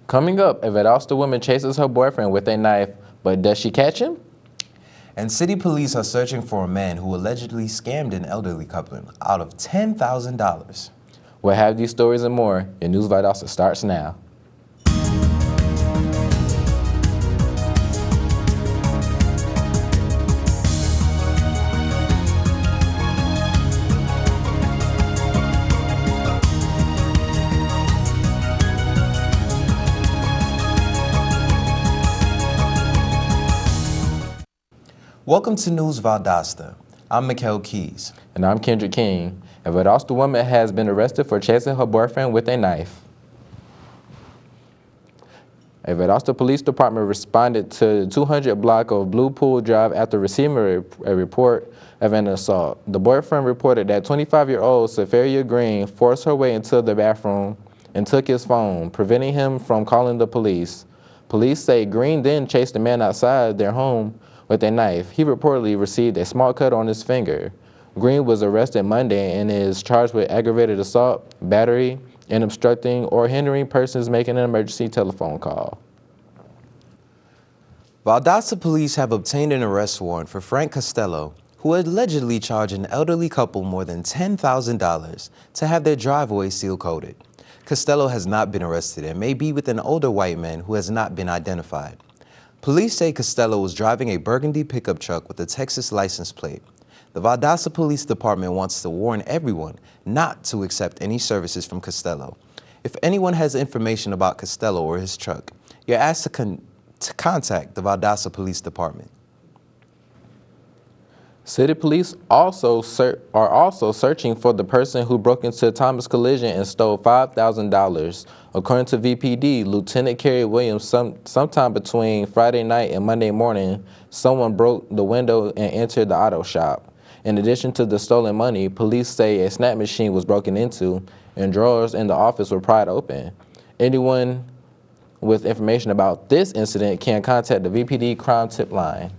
Coming up, a Valdosta woman chases her boyfriend with a knife, but does she catch him? And city police are searching for a man who allegedly scammed an elderly couple out of $10,000. We'll have these stories and more. Your News Valdosta starts now. Welcome to News Valdosta. I'm Mikkel Keys. And I'm Kendrick King. A Valdosta woman has been arrested for chasing her boyfriend with a knife. A Valdosta Police Department responded to the 200 block of Blue Pool Drive after receiving a report of an assault. The boyfriend reported that 25-year-old Sepharia Green forced her way into the bathroom and took his phone, preventing him from calling the police. Police say Green then chased the man outside their home with a knife. He reportedly received a small cut on his finger. Green was arrested Monday and is charged with aggravated assault, battery, and obstructing or hindering persons making an emergency telephone call. Valdosta police have obtained an arrest warrant for Frank Costello, who allegedly charged an elderly couple more than $10,000 to have their driveway seal-coated. Costello has not been arrested and may be with an older white man who has not been identified. Police say Costello was driving a burgundy pickup truck with a Texas license plate. The Valdosta Police Department wants to warn everyone not to accept any services from Costello. If anyone has information about Costello or his truck, you're asked to contact the Valdosta Police Department. City police are also searching for the person who broke into Thomas Collision and stole $5,000. According to VPD, Lieutenant Kerry Williams, sometime between Friday night and Monday morning, someone broke the window and entered the auto shop. In addition to the stolen money, police say a snap machine was broken into and drawers in the office were pried open. Anyone with information about this incident can contact the VPD crime tip line.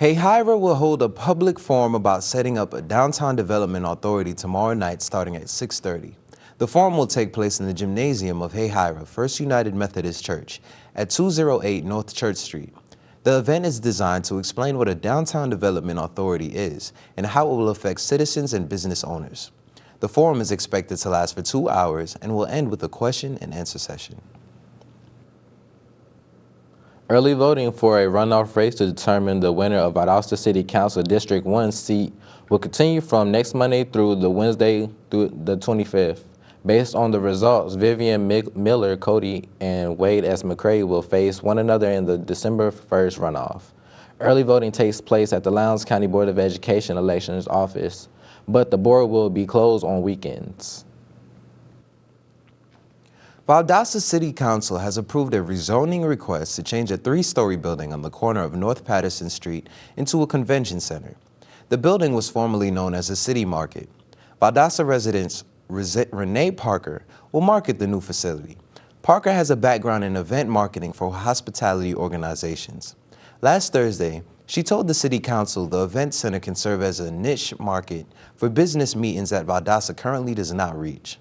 Heyhira will hold a public forum about setting up a downtown development authority tomorrow night starting at 6:30. The forum will take place in the gymnasium of Heyhira First United Methodist Church at 208 North Church Street. The event is designed to explain what a downtown development authority is and how it will affect citizens and business owners. The forum is expected to last for 2 hours and will end with a question and answer session. Early voting for a runoff race to determine the winner of Valdosta City Council District 1 seat will continue from next Monday through the Wednesday through the 25th. Based on the results, Vivian Miller, Cody, and Wade S. McCray will face one another in the December 1st runoff. Early voting takes place at the Lowndes County Board of Education Elections Office, but the board will be closed on weekends. Valdosta City Council has approved a rezoning request to change a 3-story building on the corner of North Patterson Street into a convention center. The building was formerly known as a city market. Valdosta resident Renee Parker will market the new facility. Parker has a background in event marketing for hospitality organizations. Last Thursday, she told the City Council the event center can serve as a niche market for business meetings that Valdosta currently does not reach.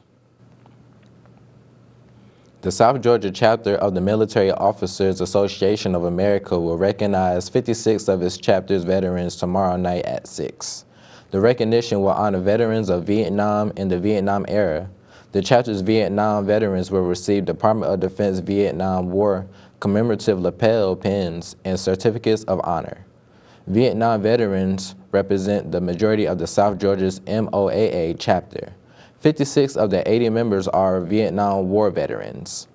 The South Georgia chapter of the Military Officers Association of America will recognize 56 of its chapter's veterans tomorrow night at 6. The recognition will honor veterans of Vietnam and the Vietnam era. The chapter's Vietnam veterans will receive Department of Defense Vietnam War commemorative lapel pins and certificates of honor. Vietnam veterans represent the majority of the South Georgia's MOAA chapter. 56 of the 80 members are Vietnam War veterans.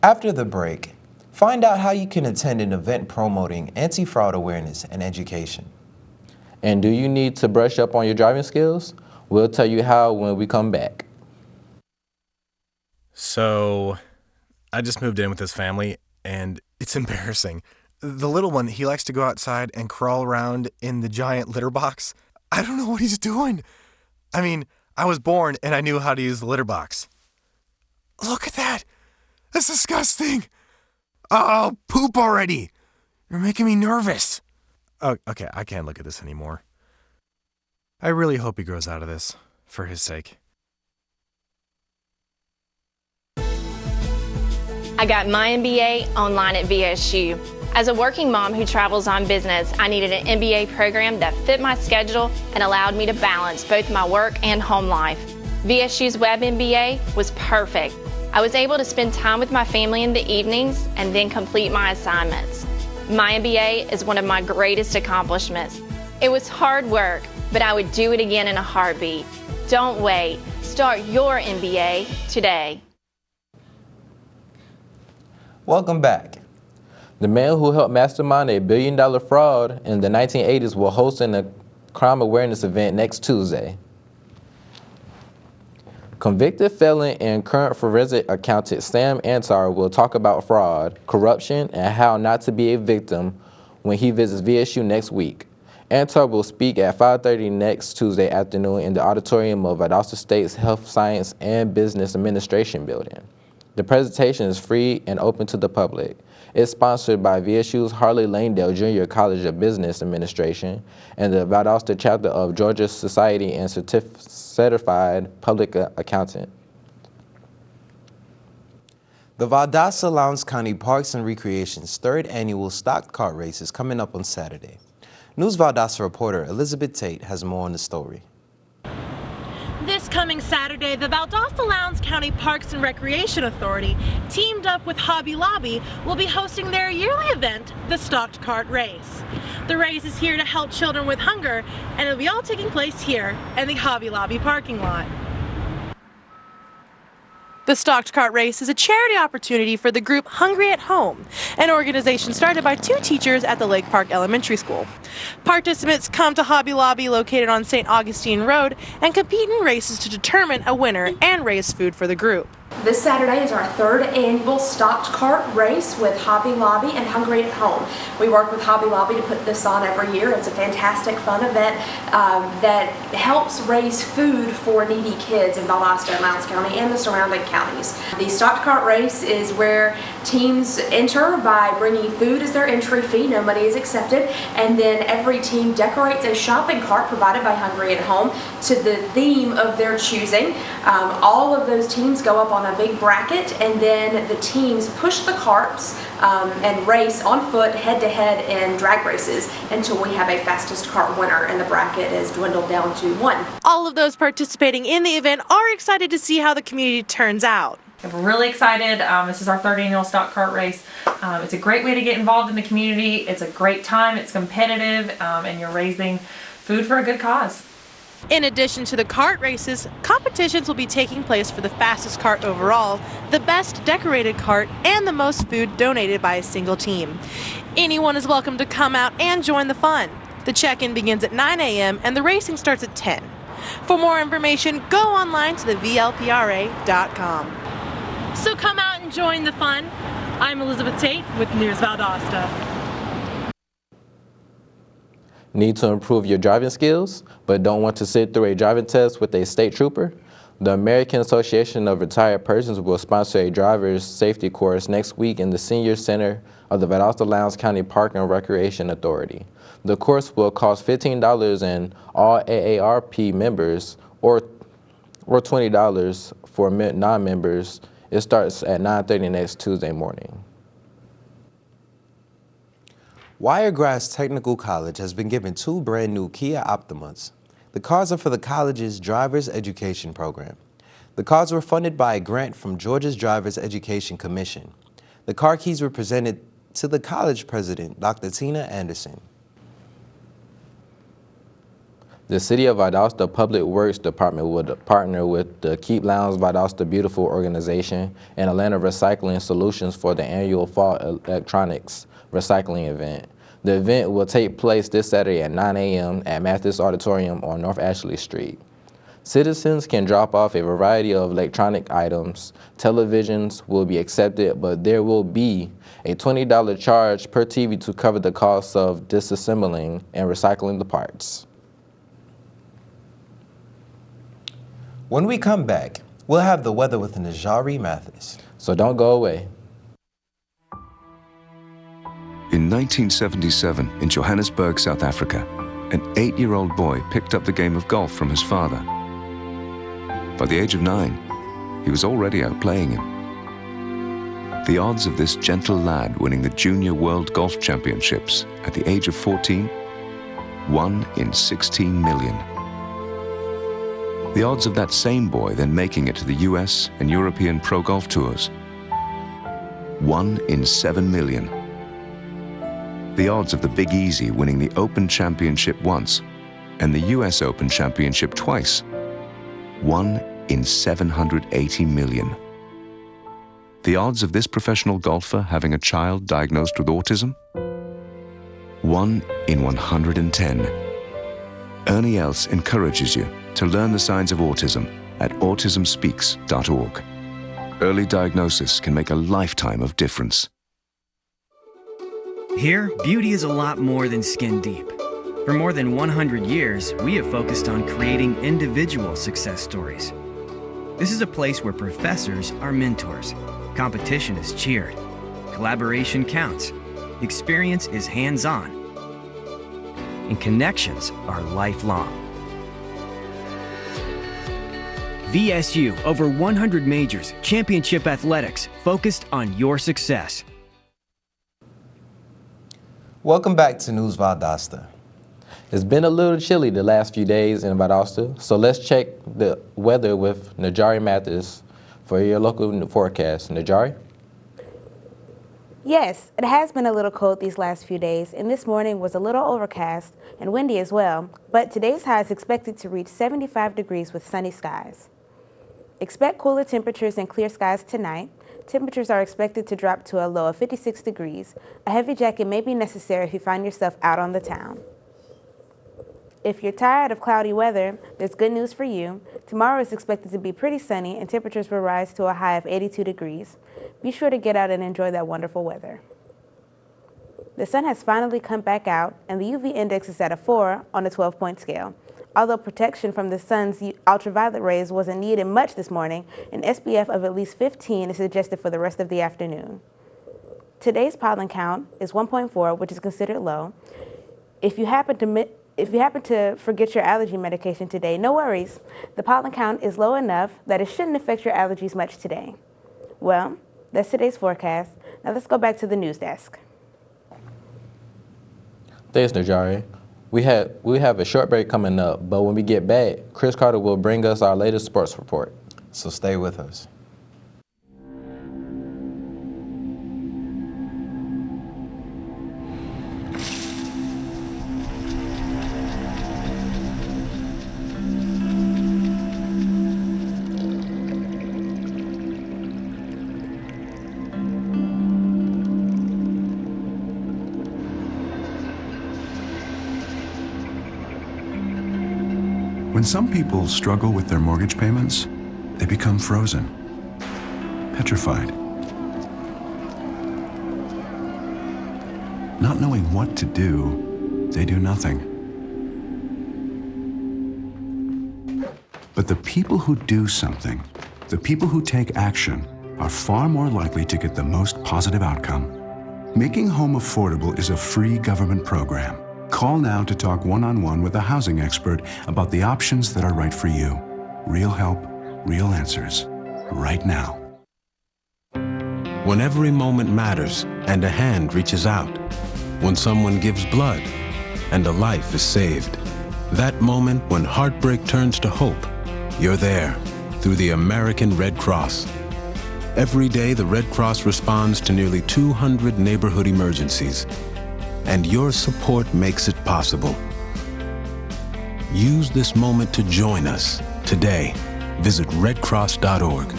After the break, find out how you can attend an event promoting anti-fraud awareness and education. And do you need to brush up on your driving skills? We'll tell you how when we come back. So, I just moved in with this family, and it's embarrassing. The little one, he likes to go outside and crawl around in the giant litter box. I don't know what he's doing. I mean, I was born and I knew how to use the litter box. Look at that. That's disgusting. Oh, poop already. You're making me nervous. Oh, okay, I can't look at this anymore. I really hope he grows out of this, for his sake. I got my MBA online at VSU. As a working mom who travels on business, I needed an MBA program that fit my schedule and allowed me to balance both my work and home life. VSU's Web MBA was perfect. I was able to spend time with my family in the evenings and then complete my assignments. My MBA is one of my greatest accomplishments. It was hard work, but I would do it again in a heartbeat. Don't wait. Start your MBA today. Welcome back. The man who helped mastermind a billion-dollar fraud in the 1980s will host a crime awareness event next Tuesday. Convicted felon and current forensic accountant Sam Antar will talk about fraud, corruption, and how not to be a victim when he visits VSU next week. Antar will speak at 5:30 next Tuesday afternoon in the auditorium of Valdosta State's Health Science and Business Administration building. The presentation is free and open to the public. It's sponsored by VSU's Harley Langdale Junior College of Business Administration and the Valdosta chapter of Georgia Society and Certified Public Accountant. The Valdosta Lowndes County Parks and Recreation's third annual stock cart race is coming up on Saturday. News Valdosta reporter Elizabeth Tate has more on the story. This coming Saturday, the Valdosta Lowndes County Parks and Recreation Authority, teamed up with Hobby Lobby, will be hosting their yearly event, the Stocked Cart Race. The race is here to help children with hunger, and it'll be all taking place here in the Hobby Lobby parking lot. The Stocked Cart Race is a charity opportunity for the group Hungry at Home, an organization started by 2 teachers at the Lake Park Elementary School. Participants come to Hobby Lobby located on St. Augustine Road and compete in races to determine a winner and raise food for the group. This Saturday is our third annual Stocked Cart Race with Hobby Lobby and Hungry at Home. We work with Hobby Lobby to put this on every year. It's a fantastic, fun event that helps raise food for needy kids in Valdosta and Lowndes County and the surrounding counties. The Stocked Cart Race is where teams enter by bringing food as their entry fee. No money is accepted. And then every team decorates a shopping cart provided by Hungry at Home to the theme of their choosing. All of those teams go up on a big bracket, and then the teams push the carts and race on foot head-to-head in drag races until we have a fastest cart winner, and the bracket is dwindled down to 1. All of those participating in the event are excited to see how the community turns out. We're really excited. This is our third annual stock cart race. It's a great way to get involved in the community. It's a great time. It's competitive, and you're raising food for a good cause. In addition to the cart races, competitions will be taking place for the fastest cart overall, the best decorated cart, and the most food donated by a single team. Anyone is welcome to come out and join the fun. The check-in begins at 9 a.m. and the racing starts at 10. For more information, go online to the VLPRA.com. So come out and join the fun. I'm Elizabeth Tate with News Valdosta. Need to improve your driving skills, but don't want to sit through a driving test with a state trooper? The American Association of Retired Persons will sponsor a driver's safety course next week in the Senior Center of the Valdosta Lowndes County Park and Recreation Authority. The course will cost $15 and all AARP members or $20 for non-members. It starts at 9:30 next Tuesday morning. Wiregrass Technical College has been given 2 brand new Kia Optimas. The cars are for the college's driver's education program. The cars were funded by a grant from Georgia's Driver's Education Commission. The car keys were presented to the college president, Dr. Tina Anderson. The City of Valdosta Public Works Department would partner with the Keep Lowndes Valdosta Beautiful organization and Atlanta Recycling Solutions for the annual Fall Electronics Recycling event. The event will take place this Saturday at 9 a.m. at Mathis Auditorium on North Ashley Street. Citizens can drop off a variety of electronic items. Televisions will be accepted, but there will be a $20 charge per TV to cover the cost of disassembling and recycling the parts. When we come back, we'll have the weather with Najari Mathis. So don't go away. In 1977, in Johannesburg, South Africa, an 8-year-old boy picked up the game of golf from his father. By the age of 9, he was already outplaying him. The odds of this gentle lad winning the Junior World Golf Championships at the age of 14? 1 in 16 million. The odds of that same boy then making it to the US and European Pro Golf Tours? 1 in 7 million. The odds of the Big Easy winning the Open Championship once and the US Open Championship twice? 1 in 780 million. The odds of this professional golfer having a child diagnosed with autism? 1 in 110. Ernie Els encourages you to learn the signs of autism at autismspeaks.org. Early diagnosis can make a lifetime of difference. Here, beauty is a lot more than skin deep. For more than 100 years, we have focused on creating individual success stories. This is a place where professors are mentors, competition is cheered, collaboration counts, experience is hands-on, and connections are lifelong. VSU, over 100 majors, championship athletics, focused on your success. Welcome back to News Valdosta. It's been a little chilly the last few days in Valdosta, so let's check the weather with Najari Mathis for your local forecast. Najari? Yes, it has been a little cold these last few days, and this morning was a little overcast and windy as well, but today's high is expected to reach 75 degrees with sunny skies. Expect cooler temperatures and clear skies tonight. Temperatures are expected to drop to a low of 56 degrees. A heavy jacket may be necessary if you find yourself out on the town. If you're tired of cloudy weather, there's good news for you. Tomorrow is expected to be pretty sunny and temperatures will rise to a high of 82 degrees. Be sure to get out and enjoy that wonderful weather. The sun has finally come back out and the UV index is at a 4 on a 12-point scale. Although protection from the sun's ultraviolet rays wasn't needed much this morning, an SPF of at least 15 is suggested for the rest of the afternoon. Today's pollen count is 1.4, which is considered low. If you happen to forget your allergy medication today, no worries. The pollen count is low enough that it shouldn't affect your allergies much today. Well, that's today's forecast. Now let's go back to the news desk. Thanks, Najari. We have a short break coming up, but when we get back, Chris Carter will bring us our latest sports report. So stay with us. When some people struggle with their mortgage payments, they become frozen, petrified. Not knowing what to do, they do nothing. But the people who do something, the people who take action, are far more likely to get the most positive outcome. Making home affordable is a free government program. Call now to talk one-on-one with a housing expert about the options that are right for you. Real help, real answers, right now. When every moment matters and a hand reaches out, when someone gives blood and a life is saved, that moment when heartbreak turns to hope, you're there through the American Red Cross. Every day, the Red Cross responds to nearly 200 neighborhood emergencies, and your support makes it possible. Use this moment to join us today. Visit redcross.org.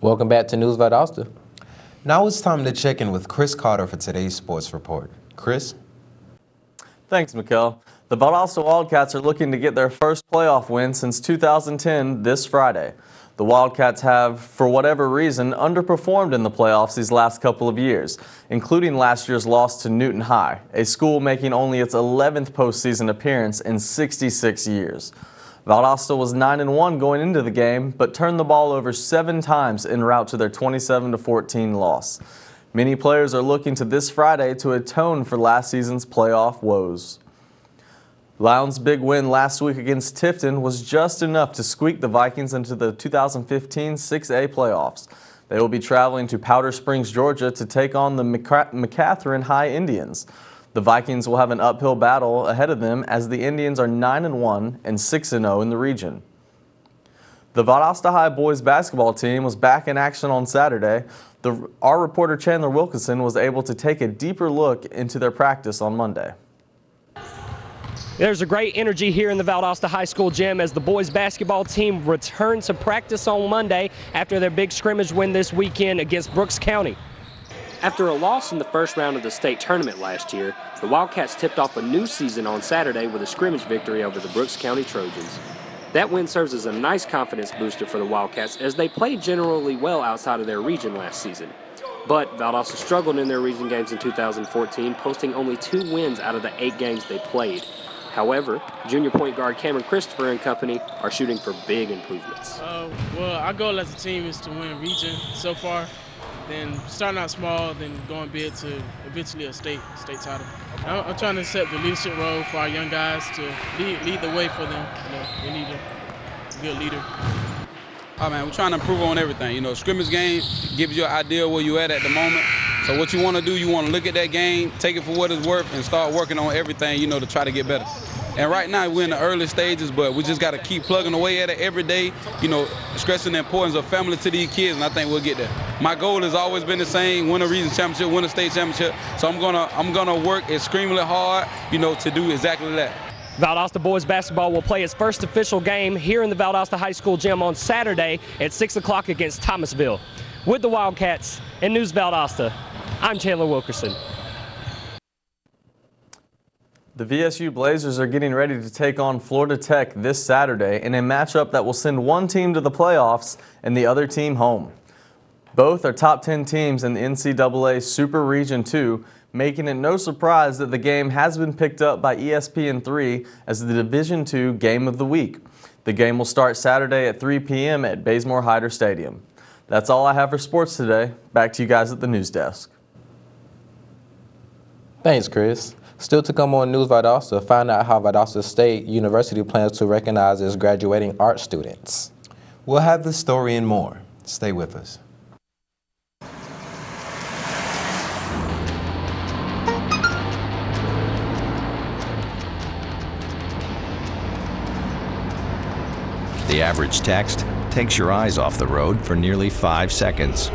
Welcome back to News Valdosta. Now it's time to check in with Chris Carter for today's sports report. Chris? Thanks, Mikkel. The Valdosta Wildcats are looking to get their first playoff win since 2010 this Friday. The Wildcats have, for whatever reason, underperformed in the playoffs these last couple of years, including last year's loss to Newton High, a school making only its 11th postseason appearance in 66 years. Valdosta was 9-1 going into the game, but turned the ball over 7 times en route to their 27-14 loss. Many players are looking to this Friday to atone for last season's playoff woes. Lowndes' big win last week against Tifton was just enough to squeak the Vikings into the 2015 6A playoffs. They will be traveling to Powder Springs, Georgia to take on the McCatherine High Indians. The Vikings will have an uphill battle ahead of them as the Indians are 9-1 and 6-0 in the region. The Valdosta High boys basketball team was back in action on Saturday. Our reporter Chandler Wilkinson was able to take a deeper look into their practice on Monday. There's a great energy here in the Valdosta High School gym as the boys basketball team returns to practice on Monday after their big scrimmage win this weekend against Brooks County. After a loss in the first round of the state tournament last year, the Wildcats tipped off a new season on Saturday with a scrimmage victory over the Brooks County Trojans. That win serves as a nice confidence booster for the Wildcats as they played generally well outside of their region last season. But Valdosta struggled in their region games in 2014, posting only 2 wins out of the 8 games they played. However, junior point guard Cameron Christopher and company are shooting for big improvements. Well, our goal as a team is to win region so far, then starting out small, then going big to eventually a state title. I'm trying to set the leadership role for our young guys to lead the way for them. They need a good leader. Oh man, we're trying to improve on everything. Scrimmage game gives you an idea where you're at the moment. So what you want to do, you want to look at that game, take it for what it's worth, and start working on everything, to try to get better. And right now we're in the early stages, but we just got to keep plugging away at it every day, stressing the importance of family to these kids, and I think we'll get there. My goal has always been the same: win a region championship, win a state championship. So I'm gonna work extremely hard, to do exactly that. Valdosta boys basketball will play its first official game here in the Valdosta High School gym on Saturday at 6 o'clock against Thomasville. With the Wildcats in News Valdosta, I'm Chandler Wilkerson. The VSU Blazers are getting ready to take on Florida Tech this Saturday in a matchup that will send one team to the playoffs and the other team home. Both are top 10 teams in the NCAA Super Region 2, making it no surprise that the game has been picked up by ESPN3 as the Division II Game of the Week. The game will start Saturday at 3 p.m. at Bazemore Hyder Stadium. That's all I have for sports today. Back to you guys at the news desk. Thanks, Chris. Still to come on News Valdosta, find out how Valdosta State University plans to recognize its graduating art students. We'll have this story and more. Stay with us. The average text takes your eyes off the road for nearly 5 seconds.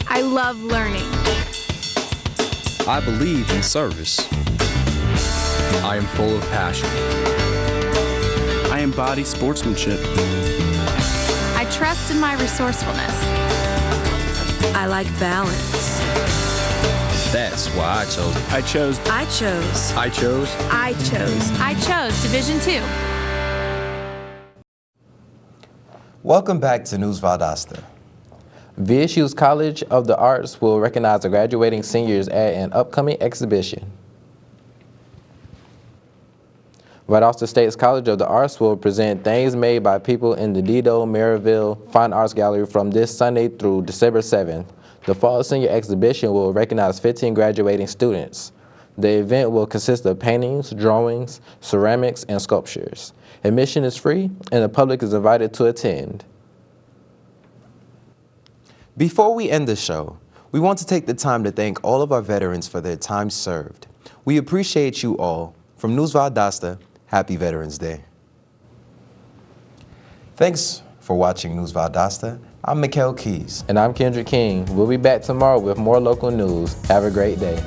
I love learning. I believe in service. I am full of passion. I embody sportsmanship. I trust in my resourcefulness. I like balance. That's why I chose Division II. Welcome back to News Valdosta. VSU's College of the Arts will recognize the graduating seniors at an upcoming exhibition. Valdosta State's College of the Arts will present things made by people in the Dido Maryville Fine Arts Gallery from this Sunday through December 7th. The fall senior exhibition will recognize 15 graduating students. The event will consist of paintings, drawings, ceramics, and sculptures. Admission is free, and the public is invited to attend. Before we end the show, we want to take the time to thank all of our veterans for their time served. We appreciate you all. From News Valdosta, happy Veterans Day. Thanks for watching News Valdosta. I'm Mikhail Keys. And I'm Kendrick King. We'll be back tomorrow with more local news. Have a great day.